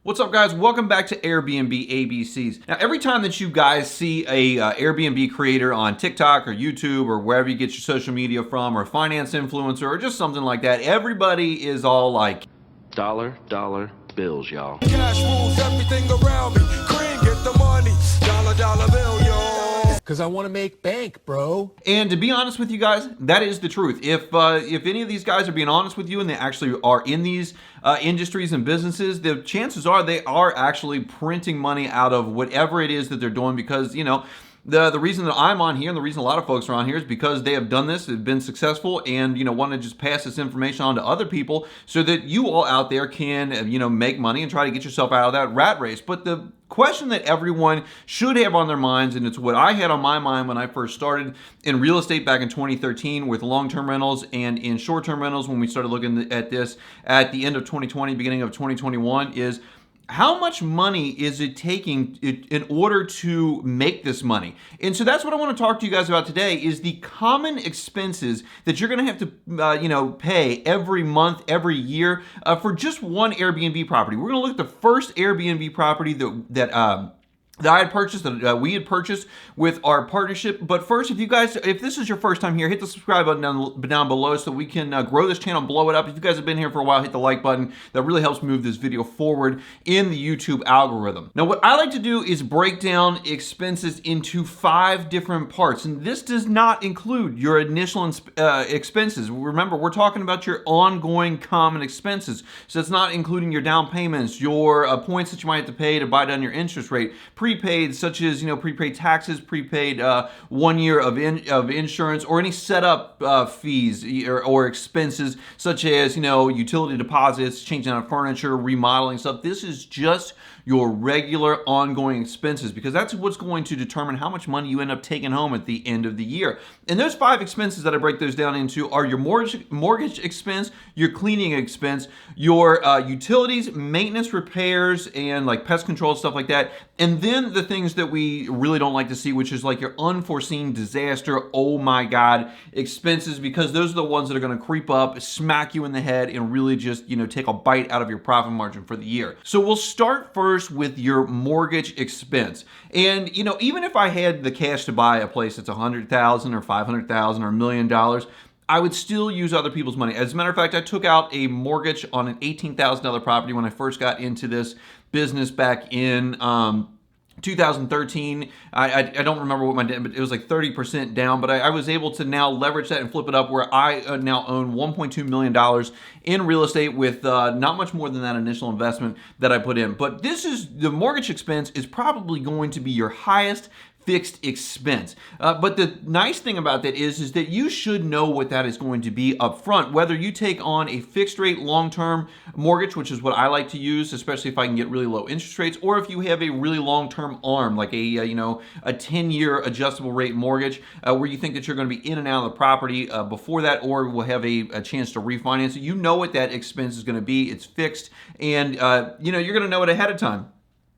What's up, guys? Welcome back to Airbnb ABCs. Now, every time that you guys see a Airbnb creator on TikTok or YouTube or wherever you get your social media from, or a finance influencer or just something like that, everybody is all like, dollar bills, y'all. Cash rules everything around me. Cream, get the money. Dollar bill, yo. Because I want to make bank, bro. and to be honest with you guys, that is the truth. If any of these guys are being honest with you and they actually are in these industries and businesses, the chances are they are actually printing money out of whatever it is that they're doing, because, you know, the reason that I'm on here and the reason a lot of folks are on here is because they have done this, have been successful, and, you know, want to just pass this information on to other people so that you all out there can, you know, make money and try to get yourself out of that rat race. But the question that everyone should have on their minds, and it's what I had on my mind when I first started in real estate back in 2013 with long-term rentals and in short-term rentals when we started looking at this at the end of 2020, beginning of 2021, is how much money is it taking in order to make this money? And so that's what I want to talk to you guys about today, is the common expenses that you're going to have to, pay every month, every year for just one Airbnb property. We're going to look at the first Airbnb property that I had purchased, that we had purchased with our partnership. But first, if this is your first time here, hit the subscribe button down below so we can grow this channel, blow it up. If you guys have been here for a while, hit the like button. That really helps move this video forward in the YouTube algorithm. Now, what I like to do is break down expenses into 5 different parts, and this does not include your initial expenses. Remember, we're talking about your ongoing common expenses, so it's not including your down payments, your points that you might have to pay to buy down your interest rate, prepaid, such as, prepaid taxes, prepaid 1 year of insurance, or any setup fees or expenses such as, utility deposits, changing out furniture, remodeling stuff. This is just your regular ongoing expenses, because that's what's going to determine how much money you end up taking home at the end of the year. And those 5 expenses that I break those down into are your mortgage expense, your cleaning expense, your utilities, maintenance, repairs, and like pest control, stuff like that. And then the things that we really don't like to see, which is like your unforeseen disaster, oh my God, expenses, because those are the ones that are going to creep up, smack you in the head, and really just, take a bite out of your profit margin for the year. So we'll start first with your mortgage expense. And, even if I had the cash to buy a place that's $100,000 or $500,000 or $1 million, I would still use other people's money. As a matter of fact, I took out a mortgage on an $18,000 property when I first got into this business back in 2013. I don't remember what my debt, but it was like 30% down, but I was able to now leverage that and flip it up where I now own $1.2 million in real estate with not much more than that initial investment that I put in. But the mortgage expense is probably going to be your highest fixed expense. But the nice thing about that is that you should know what that is going to be up front, whether you take on a fixed rate long-term mortgage, which is what I like to use, especially if I can get really low interest rates, or if you have a really long-term ARM, like a 10-year adjustable rate mortgage, where you think that you're going to be in and out of the property before that, or will have a chance to refinance it. You know what that expense is going to be. It's fixed, and you're going to know it ahead of time.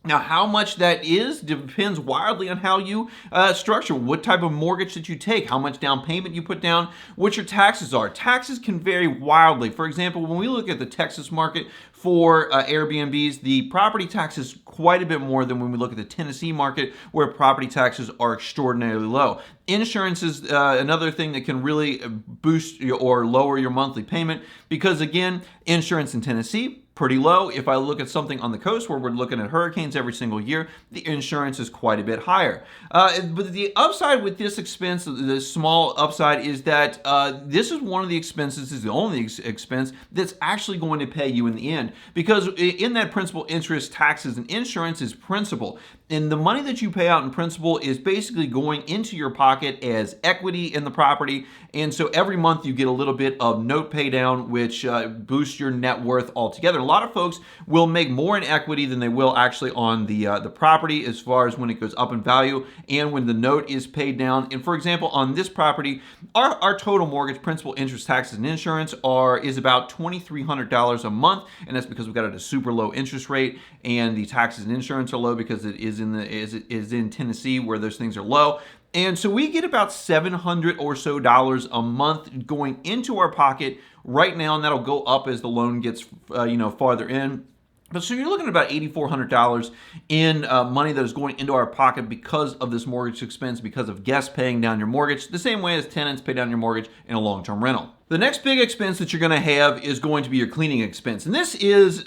Now, how much that is depends wildly on how you structure, what type of mortgage that you take, how much down payment you put down, what your taxes are. Taxes can vary wildly. For example, when we look at the Texas market for Airbnbs, the property tax is quite a bit more than when we look at the Tennessee market, where property taxes are extraordinarily low. Insurance is another thing that can really boost or lower your monthly payment, because, again, insurance in Tennessee, pretty low. If I look at something on the coast where we're looking at hurricanes every single year, the insurance is quite a bit higher. But the upside with this expense, the small upside, is that this is one of the expenses, is the only expense that's actually going to pay you in the end. Because in that principal, interest, taxes, and insurance is principal. And the money that you pay out in principal is basically going into your pocket as equity in the property. And so every month you get a little bit of note pay down, which boosts your net worth altogether. A lot of folks will make more in equity than they will actually on the property, as far as when it goes up in value and when the note is paid down. And for example, on this property, our total mortgage, principal, interest, taxes, and insurance is about $2,300 a month, and that's because we've got it at a super low interest rate, and the taxes and insurance are low because it is in Tennessee, where those things are low. And so we get about $700 or so a month going into our pocket right now, and that'll go up as the loan gets farther in. But so you're looking at about $8,400 in money that is going into our pocket because of this mortgage expense, because of guests paying down your mortgage, the same way as tenants pay down your mortgage in a long-term rental. The next big expense that you're going to have is going to be your cleaning expense. And this is,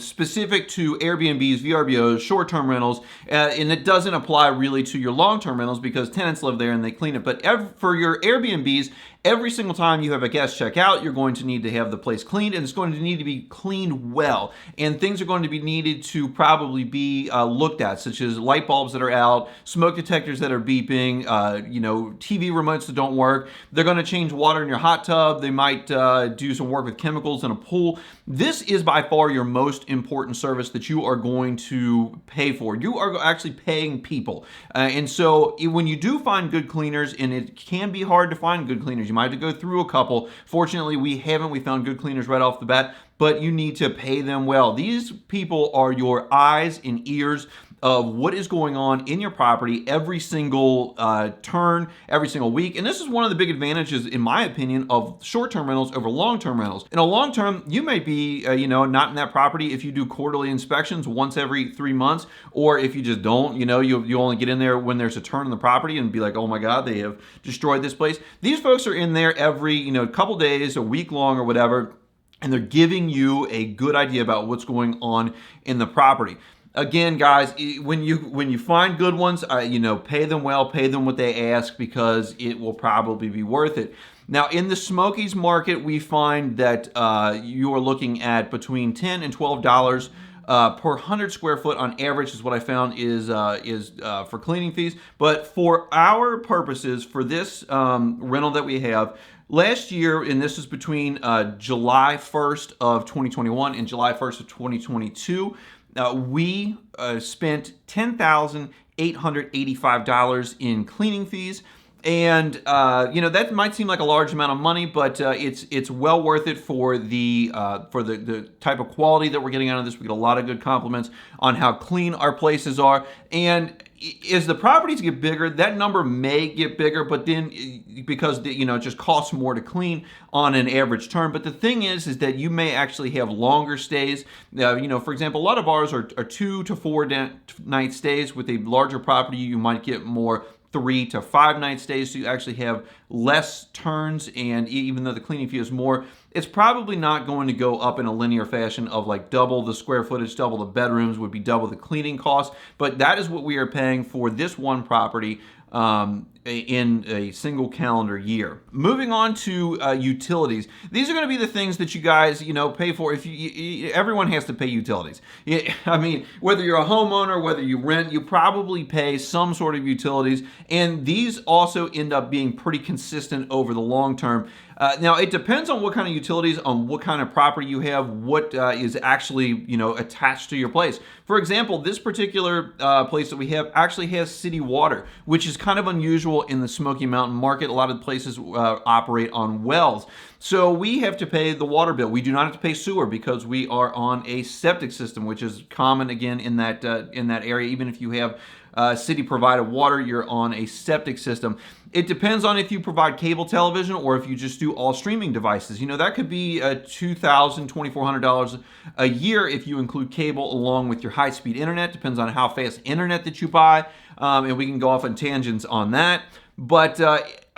specific to Airbnbs, VRBOs, short-term rentals, and it doesn't apply really to your long-term rentals because tenants live there and they clean it. But for your Airbnbs, every single time you have a guest check out, you're going to need to have the place cleaned, and it's going to need to be cleaned well. And things are going to be needed to probably be looked at, such as light bulbs that are out, smoke detectors that are beeping, TV remotes that don't work. They're going to change water in your hot tub. They might do some work with chemicals in a pool. This is by far your most important service that you are going to pay for. You are actually paying people. And so when you do find good cleaners, and it can be hard to find good cleaners, you might have to go through a couple. Fortunately, we haven't. We found good cleaners right off the bat, but you need to pay them well. These people are your eyes and ears of what is going on in your property every single turn, every single week. And this is one of the big advantages, in my opinion, of short-term rentals over long-term rentals. In a long-term, you may be, not in that property if you do quarterly inspections once every 3 months, or if you just don't, you only get in there when there's a turn in the property and be like, oh my God, they have destroyed this place. These folks are in there every, couple days, a week long or whatever, and they're giving you a good idea about what's going on in the property. Again, guys, when you find good ones, pay them well, pay them what they ask, because it will probably be worth it. Now, in the Smokies market, we find that you are looking at between $10 and $12 per 100 square foot on average is what I found is for cleaning fees. But for our purposes, for this rental that we have, last year, and this is between July 1st of 2021 and July 1st of 2022, we spent $10,885 in cleaning fees. And that might seem like a large amount of money, but it's well worth it for the type of quality that we're getting out of this. We get a lot of good compliments on how clean our places are. And as the properties get bigger, that number may get bigger, but then because it just costs more to clean on an average term. But the thing is that you may actually have longer stays. For example, a lot of ours are 2 to 4 night stays. With a larger property, you might get more 3 to 5 night stays, so you actually have less turns. And even though the cleaning fee is more, it's probably not going to go up in a linear fashion of like double the square footage, double the bedrooms would be double the cleaning costs. But that is what we are paying for this one property in a single calendar year. Moving on to utilities. These are going to be the things that you guys, pay for. If everyone has to pay utilities. I mean, whether you're a homeowner, whether you rent, you probably pay some sort of utilities, and these also end up being pretty consistent over the long term. Now, it depends on what kind of utilities, on what kind of property you have, what is actually, attached to your place. For example, this particular place that we have actually has city water, which is kind of unusual in the Smoky Mountain market. A lot of places operate on wells. So we have to pay the water bill. We do not have to pay sewer because we are on a septic system, which is common again in that area. Even if you have city provided water, you're on a septic system. It depends on if you provide cable television or if you just do all streaming devices. That could be $2,000, $2,400 a year if you include cable along with your high-speed internet. Depends on how fast internet that you buy, and we can go off on tangents on that. But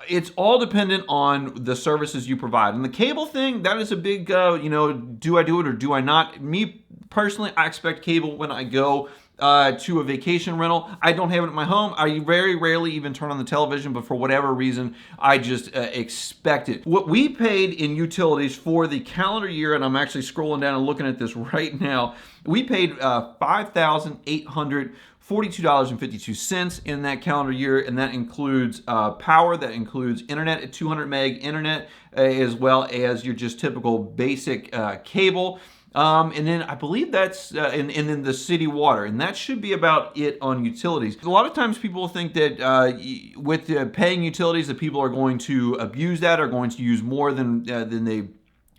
it's all dependent on the services you provide. And the cable thing, that is a big, do I do it or do I not? Me personally, I expect cable when I go to a vacation rental. I don't have it at my home. I very rarely even turn on the television, but for whatever reason, I just expect it. What we paid in utilities for the calendar year, and I'm actually scrolling down and looking at this right now, we paid $5,842.52 in that calendar year, and that includes power, that includes internet at 200 meg internet, as well as your just typical basic cable. And then I believe that's, and then the city water, and that should be about it on utilities. A lot of times people think that with paying utilities that people are going to abuse that, are going to use more than they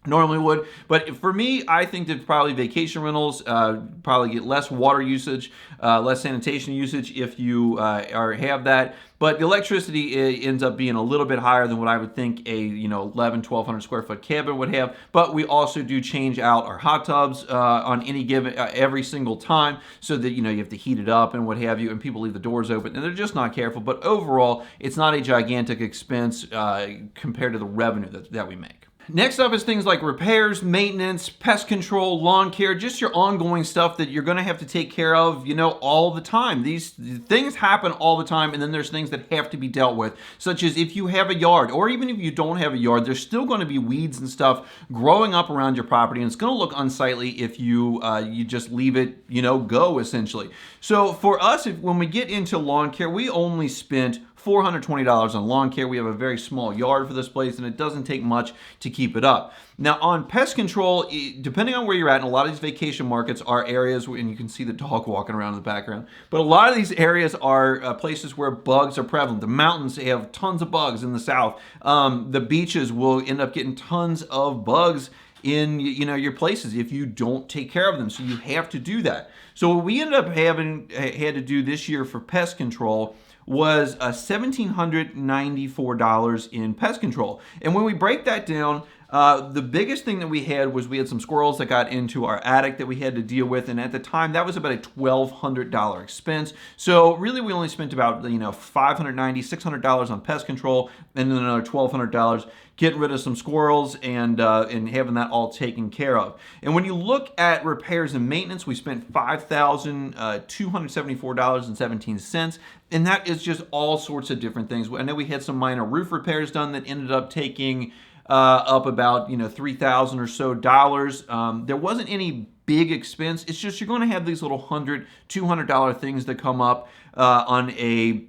normally would. But for me, I think that probably vacation rentals probably get less water usage, less sanitation usage if you have that. But the electricity ends up being a little bit higher than what I would think a 1,1200 square foot cabin would have. But we also do change out our hot tubs on any given every single time, so that you have to heat it up and what have you, and people leave the doors open and they're just not careful. But overall, it's not a gigantic expense compared to the revenue that we make. Next up is things like repairs, maintenance, pest control, lawn care, just your ongoing stuff that you're going to have to take care of, all the time. These things happen all the time, and then there's things that have to be dealt with, such as if you have a yard, or even if you don't have a yard, there's still going to be weeds and stuff growing up around your property, and it's going to look unsightly if you just leave it, go essentially. So for us, when we get into lawn care, we only spent $420 on lawn care. We have a very small yard for this place, and it doesn't take much to keep it up. Now, on pest control, depending on where you're at, and a lot of these vacation markets are areas where, and you can see the dog walking around in the background, but a lot of these areas are places where bugs are prevalent. The mountains have tons of bugs in the south. The beaches will end up getting tons of bugs in your places if you don't take care of them. So you have to do that. So what we ended up had to do this year for pest control was $1,794 in pest control. And when we break that down, the biggest thing that we had was we had some squirrels that got into our attic that we had to deal with, and at the time that was about a $1,200 expense. So really we only spent about $590, $600 on pest control, and then another $1,200 getting rid of some squirrels and having that all taken care of. And when you look at repairs and maintenance, we spent $5,274.17, and that is just all sorts of different things. I know we had some minor roof repairs done that ended up taking up about $3,000 or so dollars. There wasn't any big expense. It's just you're going to have these little $100, $200 things that come up on a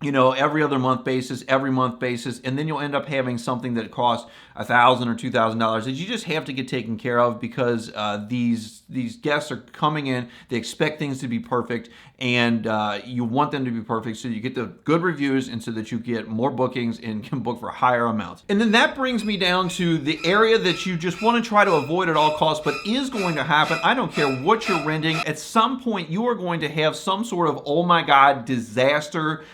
every other month basis, every month basis, and then you'll end up having something that costs $1,000 or $2,000 that you just have to get taken care of because these guests are coming in. They expect things to be perfect, and you want them to be perfect so you get the good reviews and so that you get more bookings and can book for higher amounts. And then that brings me down to the area that you just want to try to avoid at all costs, but is going to happen. I don't care what you're renting. At some point, you are going to have some sort of, oh my God, disaster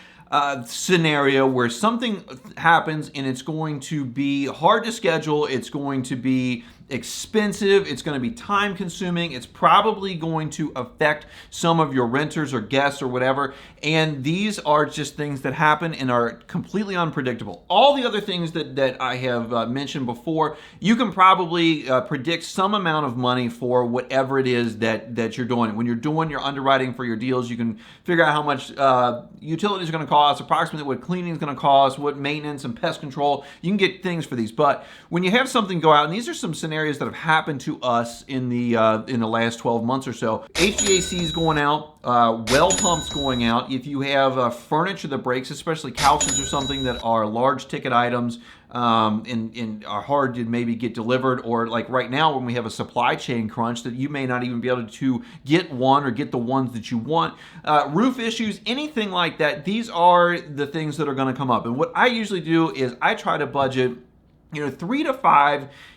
scenario where something happens and it's going to be hard to schedule, it's going to be expensive, it's going to be time consuming, it's probably going to affect some of your renters or guests or whatever, and these are just things that happen and are completely unpredictable. All the other things that I have mentioned before, you can probably predict some amount of money for whatever it is that you're doing. When you're doing your underwriting for your deals, you can figure out how much utilities are going to cost, approximately what cleaning is going to cost, what maintenance and pest control. You can get things for these, but when you have something go out, and these are some scenarios that have happened to us in the last 12 months or so. HVAC is going out, well pumps going out. If you have furniture that breaks, especially couches or something that are large ticket items and are hard to maybe get delivered, or like right now when we have a supply chain crunch that you may not even be able to get one or get the ones that you want. Roof issues, anything like that, these are the things that are going to come up. And what I usually do is I try to budget $3,000 to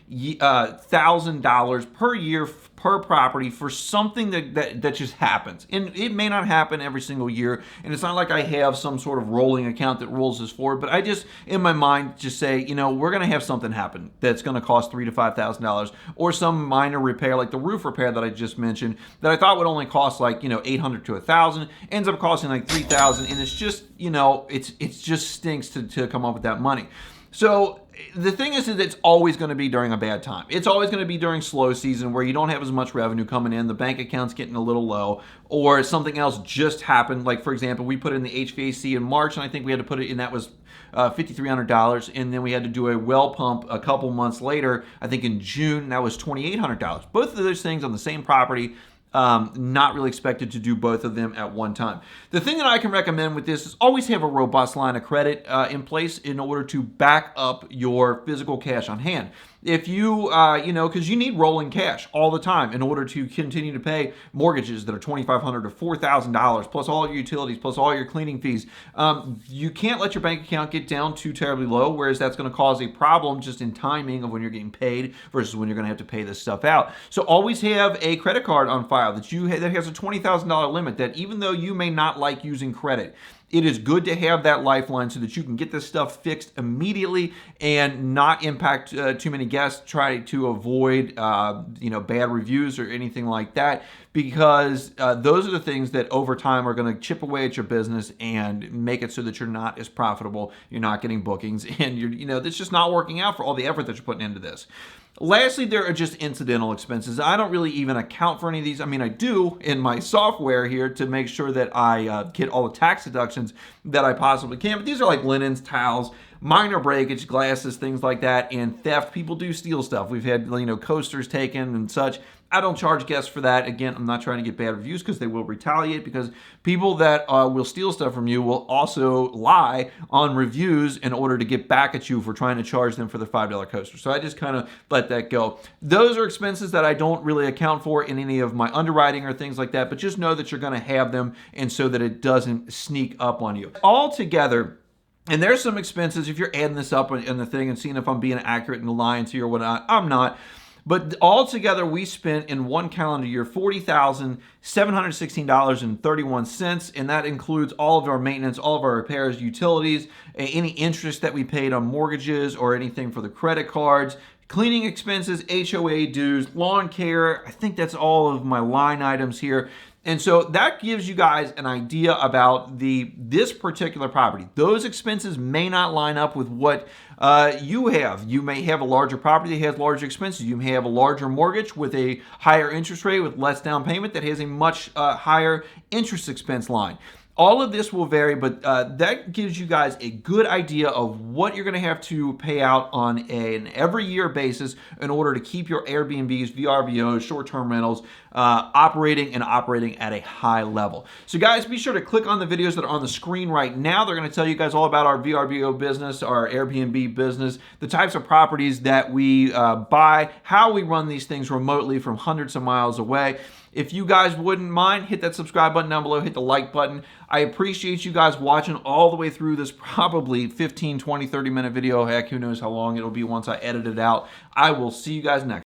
$5,000 per year per property for something that just happens. And it may not happen every single year, and it's not like I have some sort of rolling account that rolls this forward, but I just, in my mind, just say, we're going to have something happen that's going to cost $3,000 to $5,000, or some minor repair like the roof repair that I just mentioned that I thought would only cost like, $800 to $1,000, ends up costing like $3,000, and it's just, it's just stinks to come up with that money. So the thing is that it's always going to be during a bad time. It's always going to be during slow season where you don't have as much revenue coming in, the bank account's getting a little low, or something else just happened. Like, for example, we put in the HVAC in March, and I think we had to put it in, that was $5,300, and then we had to do a well pump a couple months later, I think in June, and that was $2,800. Both of those things on the same property. Not really expected to do both of them at one time. The thing that I can recommend with this is always have a robust line of credit in place in order to back up your physical cash on hand. if you, because you need rolling cash all the time in order to continue to pay mortgages that are $2,500 to $4,000 plus all your utilities plus all your cleaning fees. You can't let your bank account get down too terribly low, whereas that's going to cause a problem just in timing of when you're getting paid versus when you're going to have to pay this stuff out. So always have a credit card on file that has a $20,000 limit, that even though you may not like using credit, it is good to have that lifeline so that you can get this stuff fixed immediately and not impact too many guests. Try to avoid, bad reviews or anything like that, because those are the things that over time are going to chip away at your business and make it so that you're not as profitable, you're not getting bookings, and it's just not working out for all the effort that you're putting into this. Lastly, there are just incidental expenses. I don't really even account for any of these. I mean, I do in my software here to make sure that I get all the tax deductions that I possibly can. But these are like linens, towels, minor breakage, glasses, things like that, and theft. People do steal stuff. We've had coasters taken and such. I don't charge guests for that. Again, I'm not trying to get bad reviews because they will retaliate, because people that will steal stuff from you will also lie on reviews in order to get back at you for trying to charge them for the $5 coaster. So I just kind of let that go. Those are expenses that I don't really account for in any of my underwriting or things like that, but just know that you're going to have them, and so that it doesn't sneak up on you. All together, and there's some expenses, if you're adding this up in the thing and seeing if I'm being accurate and lying to you or whatnot, I'm not. But altogether, we spent in one calendar year $40,716.31, and that includes all of our maintenance, all of our repairs, utilities, any interest that we paid on mortgages or anything for the credit cards, cleaning expenses, HOA dues, lawn care. I think that's all of my line items here. And so that gives you guys an idea about this particular property. Those expenses may not line up with what you have. You may have a larger property that has larger expenses. You may have a larger mortgage with a higher interest rate with less down payment that has a much higher interest expense line. All of this will vary, but that gives you guys a good idea of what you're going to have to pay out on an every year basis in order to keep your Airbnbs, VRBOs, short-term rentals operating at a high level. So guys, be sure to click on the videos that are on the screen right now. They're going to tell you guys all about our VRBO business, our Airbnb business, the types of properties that we buy, how we run these things remotely from hundreds of miles away. If you guys wouldn't mind, hit that subscribe button down below, hit the like button. I appreciate you guys watching all the way through this probably 15, 20, 30-minute video. Heck, who knows how long it'll be once I edit it out. I will see you guys next.